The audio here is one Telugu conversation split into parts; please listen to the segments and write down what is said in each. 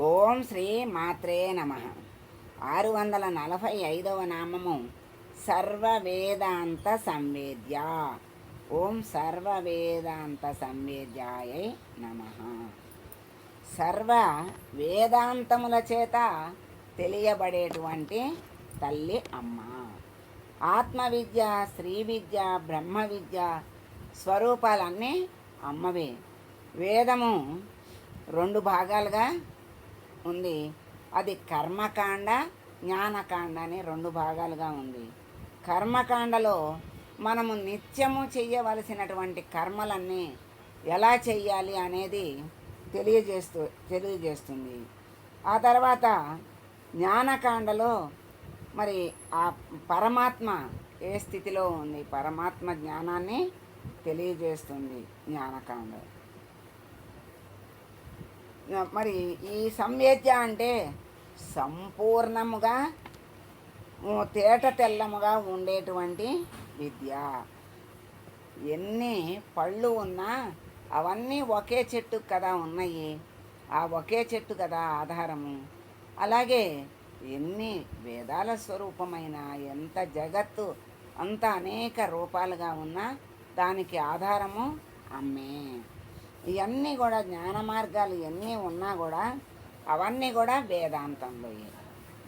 ఓం శ్రీ మాత్రే నమ. 645వ నామము సర్వవేదాంత సంవేద్య. ఓం సర్వవేదాంత సంవేద్యాయై నమ. సర్వ వేదాంతముల చేత తెలియబడేటువంటి తల్లి అమ్మ. ఆత్మవిద్య, శ్రీ విద్య, బ్రహ్మ విద్య స్వరూపాలన్నీ అమ్మవే. వేదము 2 భాగాలుగా ఉంది. అది కర్మకాండ, జ్ఞానకాండ అని 2 భాగాలుగా ఉంది. కర్మకాండలో మనము నిత్యము చెయ్యవలసినటువంటి కర్మలన్నీ ఎలా చెయ్యాలి అనేది తెలియజేస్తుంది. ఆ తర్వాత జ్ఞానకాండలో మరి ఆ పరమాత్మ ఏ స్థితిలో ఉంది, పరమాత్మ జ్ఞానాన్ని తెలియజేస్తుంది జ్ఞానకాండ. మరి ఈ సంవేద్య అంటే సంపూర్ణముగా తేట తెల్లముగా ఉండేటువంటి విద్య. ఎన్ని పళ్ళు ఉన్నా అవన్నీ ఒకే చెట్టు కదా ఉన్నాయి, ఆ ఒకే చెట్టు కదా ఆధారము. అలాగే ఎన్ని వేదాల స్వరూపమైన ఎంత జగత్తు అంత అనేక రూపాలుగా ఉన్నా దానికి ఆధారము అమ్మే. ఇవన్నీ కూడా జ్ఞాన మార్గాలు ఎన్ని ఉన్నా కూడా అవన్నీ కూడా వేదాంతంలో.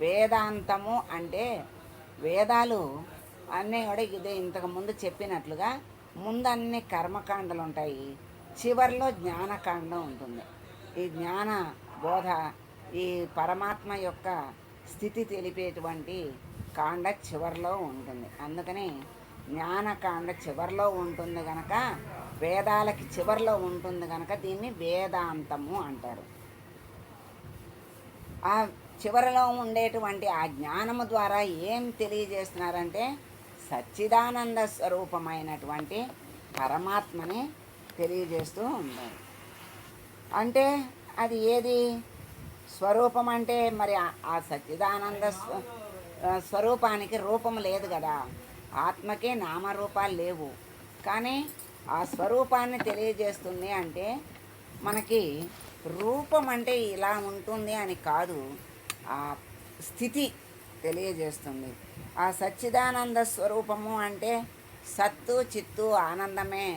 వేదాంతము అంటే వేదాలు అన్నీ కూడా ఇదే ఇంతకుముందు చెప్పినట్లుగా ముందు అన్ని కర్మకాండలు ఉంటాయి, చివరిలో జ్ఞానకాండం ఉంటుంది. ఈ జ్ఞాన బోధ, ఈ పరమాత్మ యొక్క స్థితి తెలిపేటువంటి కాండ చివరిలో ఉంటుంది. అందుకని జ్ఞానకాండ చివరిలో ఉంటుంది కనుక, వేదాలకి చివరిలో ఉంటుంది కనుక దీన్ని వేదాంతము అంటారు. ఆ చివరిలో ఉండేటువంటి ఆ జ్ఞానము ద్వారా ఏం తెలియజేస్తున్నారంటే సచ్చిదానంద స్వరూపమైనటువంటి పరమాత్మని తెలియజేస్తూ ఉంటారు. అంటే అది ఏది స్వరూపం అంటే మరి ఆ సచ్చిదానంద స్వరూపానికి రూపం లేదు కదా, ఆత్మకే నామరూపాలు లేవు. కానీ ఆ స్వరూపాన్ని తెలియజేస్తుంది. అంటే మనకి రూపం అంటే ఇలా ఉంటుంది అని కాదు, ఆ స్థితి తెలియజేస్తుంది. ఆ సచ్చిదానంద స్వరూపము అంటే సత్తు చిత్తు ఆనందమే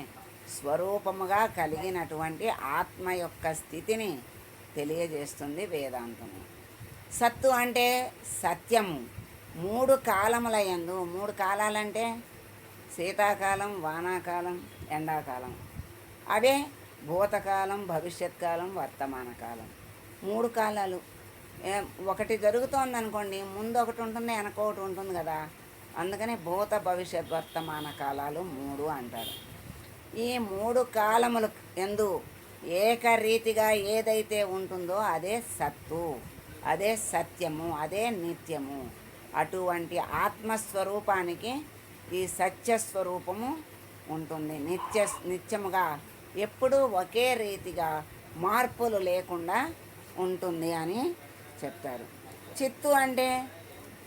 స్వరూపముగా కలిగినటువంటి ఆత్మ యొక్క స్థితిని తెలియజేస్తుంది వేదాంతము. సత్తు అంటే సత్యము. 3 కాలముల యందు, 3 కాలాలంటే శీతాకాలం, వానాకాలం, ఎండాకాలం. అవే భూతకాలం, భవిష్యత్ కాలం, వర్తమాన కాలం. 3 కాలాలు. ఒకటి జరుగుతోంది అనుకోండి, ముందు ఒకటి ఉంటుంది, వెనక ఒకటి ఉంటుంది కదా. అందుకని భూత భవిష్యత్ వర్తమాన కాలాలు 3 అంటారు. ఈ 3 కాలములు యందు ఏకరీతిగా ఏదైతే ఉంటుందో అదే సత్తు, అదే సత్యము, అదే నిత్యము. అటువంటి ఆత్మస్వరూపానికి ఈ సత్యస్వరూపము ఉంటుంది. నిత్యముగా ఎప్పుడూ ఒకే రీతిగా మార్పులు లేకుండా ఉంటుంది అని చెప్తారు. చిత్తు అంటే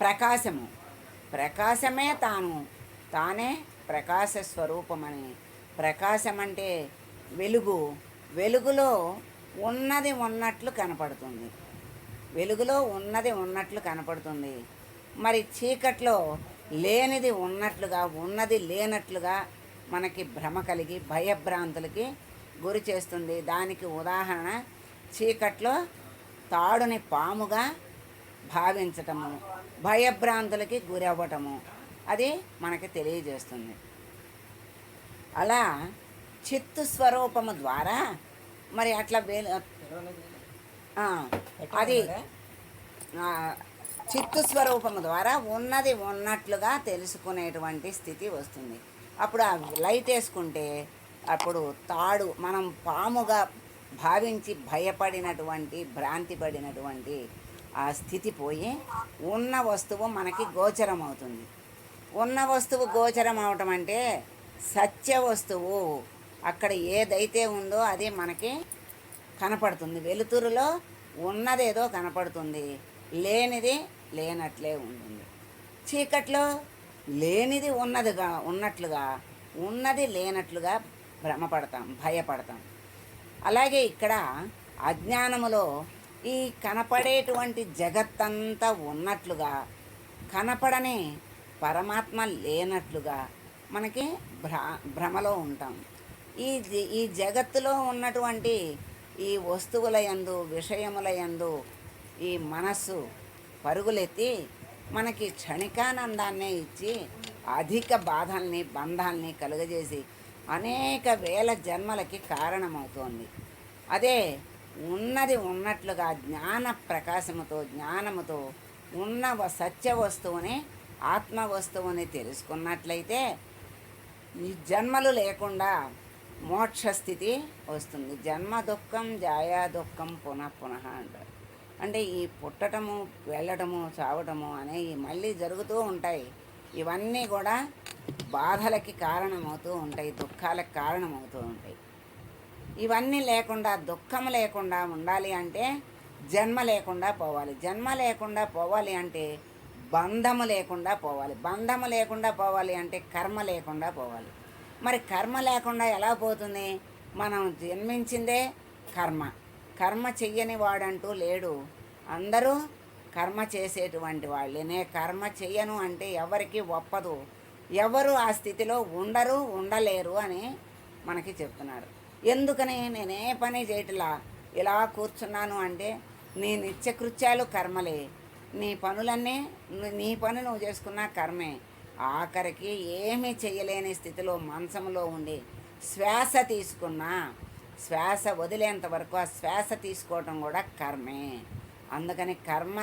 ప్రకాశము. ప్రకాశమే తానే ప్రకాశ స్వరూపమని. ప్రకాశం అంటే వెలుగు. వెలుగులో ఉన్నది ఉన్నట్లు కనపడుతుంది. వెలుగులో ఉన్నది ఉన్నట్లు కనపడుతుంది. మరి చీకట్లో లేనిది ఉన్నట్లుగా, ఉన్నది లేనట్లుగా మనకి భ్రమ కలిగి భయభ్రాంతులకి గురి చేస్తుంది. దానికి ఉదాహరణ చీకట్లో తాడుని పాముగా భావించటము, భయభ్రాంతులకి గురి అవ్వటము, అది మనకి తెలియజేస్తుంది. అలా చిత్తు స్వరూపము ద్వారా మరి అట్లా అది చిత్తు స్వరూపము ద్వారా ఉన్నది ఉన్నట్లుగా తెలుసుకునేటువంటి స్థితి వస్తుంది. అప్పుడు ఆ లైట్ వేసుకుంటే అప్పుడు తాడు మనం పాముగా భావించి భయపడినటువంటి భ్రాంతి పడినటువంటి ఆ స్థితి పోయి ఉన్న వస్తువు మనకి గోచరం అవుతుంది. ఉన్న వస్తువు గోచరం అవటం అంటే సత్య వస్తువు అక్కడ ఏదైతే ఉందో అది మనకి కనపడుతుంది. వెలుతురులో ఉన్నదేదో కనపడుతుంది, లేనిది లేనట్లే ఉంటుంది. చీకట్లో లేనిది ఉన్నట్లుగా, ఉన్నది లేనట్లుగా భ్రమపడతాం, భయపడతాం. అలాగే ఇక్కడ అజ్ఞానములో ఈ కనపడేటువంటి జగత్తంతా ఉన్నట్లుగా, కనపడని పరమాత్మ లేనట్లుగా మనకి భ్రమలో ఉంటాం. ఈ జగత్తులో ఉన్నటువంటి ఈ వస్తువుల యందు, విషయముల యందు ఈ మనస్సు పరుగులెత్తి మనకి క్షణికానందాన్నే ఇచ్చి అధిక బాధల్ని, బంధాల్ని కలుగజేసి అనేక వేల జన్మలకి కారణమవుతోంది. అదే ఉన్నది ఉన్నట్లుగా జ్ఞాన ప్రకాశముతో, జ్ఞానముతో ఉన్న సత్య వస్తువుని, ఆత్మ వస్తువుని తెలుసుకున్నట్లయితే ఈ జన్మలు లేకుండా మోక్షస్థితి వస్తుంది. జన్మ దుఃఖం జాయా దుఃఖం పునః పునః అంటారు. అంటే ఈ పుట్టటము, వెళ్ళటము, చావటము అనేవి మళ్ళీ జరుగుతూ ఉంటాయి. ఇవన్నీ కూడా బాధలకి కారణమవుతూ ఉంటాయి, దుఃఖాలకు కారణమవుతూ ఉంటాయి. ఇవన్నీ లేకుండా, దుఃఖం లేకుండా ఉండాలి అంటే జన్మ లేకుండా పోవాలి. జన్మ లేకుండా పోవాలి అంటే బంధము లేకుండా పోవాలి. బంధము లేకుండా పోవాలి అంటే కర్మ లేకుండా పోవాలి. మరి కర్మ లేకుండా ఎలా పోతుంది? మనం జన్మించిందే కర్మ. కర్మ చెయ్యని వాడంటూ లేడు. అందరూ కర్మ చేసేటువంటి వాళ్ళే. నే కర్మ చెయ్యను అంటే ఎవరికి ఒప్పదు. ఎవరు ఆ స్థితిలో ఉండరు, ఉండలేరు అని మనకి చెప్తున్నాడు. ఎందుకని నేనే పని చేయట్లా, ఇలా కూర్చున్నాను అంటే నీ నిత్యకృత్యాలు కర్మలే. నీ పనులన్నీ, నీ పని నువ్వు చేసుకున్న కర్మే. ఆఖరికి ఏమీ చెయ్యలేని స్థితిలో మంచంలో ఉండి శ్వాస తీసుకున్నా, శ్వాస వదిలేంత వరకు ఆ శ్వాస తీసుకోవటం కూడా కర్మే. అందుకని కర్మ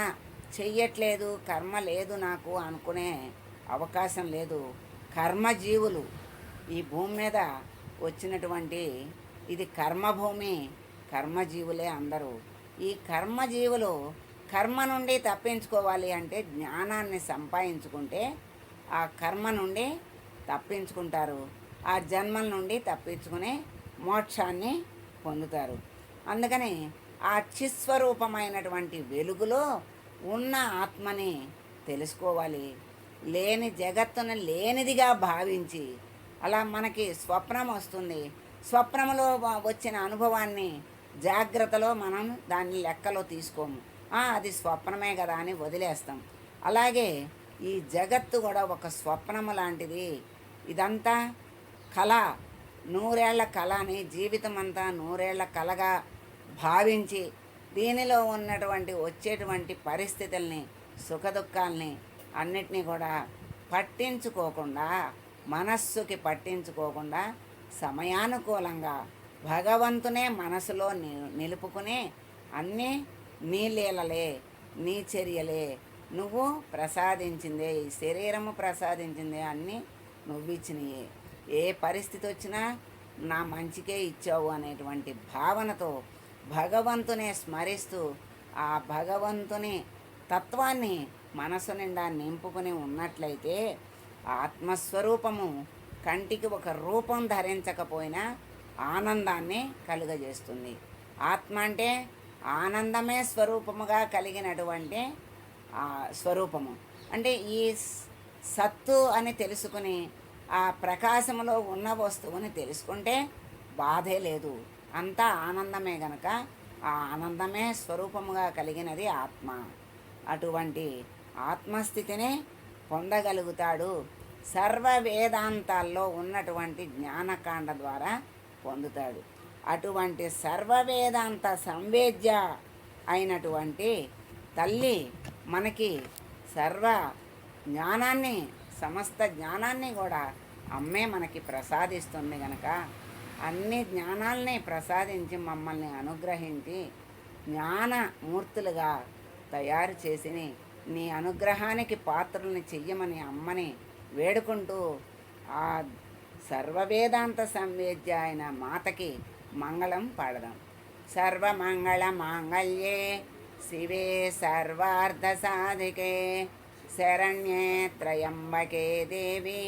చెయ్యట్లేదు, కర్మ లేదు నాకు అనుకునే అవకాశం లేదు. కర్మజీవులు ఈ భూమి మీద వచ్చినటువంటి ఇది కర్మభూమి, కర్మజీవులే అందరూ. ఈ కర్మజీవులు కర్మ నుండి తప్పించుకోవాలి అంటే జ్ఞానాన్ని సంపాదించుకుంటే ఆ కర్మ నుండి తప్పించుకుంటారు, ఆ జన్మల నుండి తప్పించుకుని మోక్షాన్ని పొందుతారు. అందుకని ఆ చిస్వరూపమైనటువంటి వెలుగులో ఉన్న ఆత్మని తెలుసుకోవాలి. లేని జగత్తును లేనిదిగా భావించి, అలా మనకి స్వప్నం వస్తుంది. స్వప్నంలో వచ్చిన అనుభవాన్ని జాగ్రత్తలో మనం దాన్ని లెక్కలో తీసుకోము. అది స్వప్నమే కదా అని వదిలేస్తాం. అలాగే ఈ జగత్తు కూడా ఒక స్వప్నము లాంటిది. ఇదంతా కళ, నూరేళ్ల కళ అని, జీవితం అంతా నూరేళ్ల కళగా భావించి దీనిలో ఉన్నటువంటి వచ్చేటువంటి పరిస్థితుల్ని, సుఖదుఖాల్ని అన్నిటినీ కూడా పట్టించుకోకుండా, మనస్సుకి పట్టించుకోకుండా సమయానుకూలంగా భగవంతునే మనసులో నిలుపుకుని అన్నీ నీ లీలలే, నీ చర్యలే, నువ్వు ప్రసాదించిందే, ఈ శరీరము ప్రసాదించిందే, అన్నీ నువ్వు ఇచ్చినయే, ఏ పరిస్థితి వచ్చినా నా మంచికే ఇచ్చావు అనేటువంటి భావనతో భగవంతునే స్మరిస్తూ ఆ భగవంతుని తత్వాన్ని మనసు నిండా నింపుకుని ఉన్నట్లయితే ఆత్మస్వరూపము కంటికి ఒక రూపం ధరించకపోయినా ఆనందాన్ని కలుగజేస్తుంది. ఆత్మ అంటే ఆనందమే స్వరూపముగా కలిగినటువంటి స్వరూపము. అంటే ఈ సత్తు అని తెలుసుకుని ఆ ప్రకాశములో ఉన్న వస్తువుని తెలుసుకుంటే బాధే లేదు, అంతా ఆనందమే గనక ఆ ఆనందమే స్వరూపముగా కలిగినది ఆత్మ. అటువంటి ఆత్మస్థితిని పొందగలుగుతాడు. సర్వ వేదాంతాల్లో ఉన్నటువంటి జ్ఞానకాండ ద్వారా పొందుతాడు. అటువంటి సర్వవేదాంత సంవేద్య అయినటువంటి తల్లి మనకి సర్వ జ్ఞానాన్ని, సమస్త జ్ఞానాన్ని కూడా అమ్మే మనకి ప్రసాదిస్తుంది కనుక అన్ని జ్ఞానాల్ని ప్రసాదించి మమ్మల్ని అనుగ్రహించి జ్ఞానమూర్తులుగా తయారు చేసి నీ అనుగ్రహానికి పాత్రల్ని చెయ్యమని అమ్మని వేడుకుంటూ ఆ సర్వవేదాంత సంవేద్య అయిన మాతకి మంగళం పాడదాం. సర్వమంగళ మాంగళ్యే శివే సర్వార్థ సాధికే శరణ్యే త్రయంబకే దేవి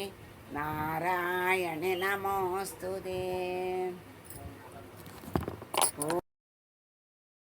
నారాయణి నమోస్తుతే.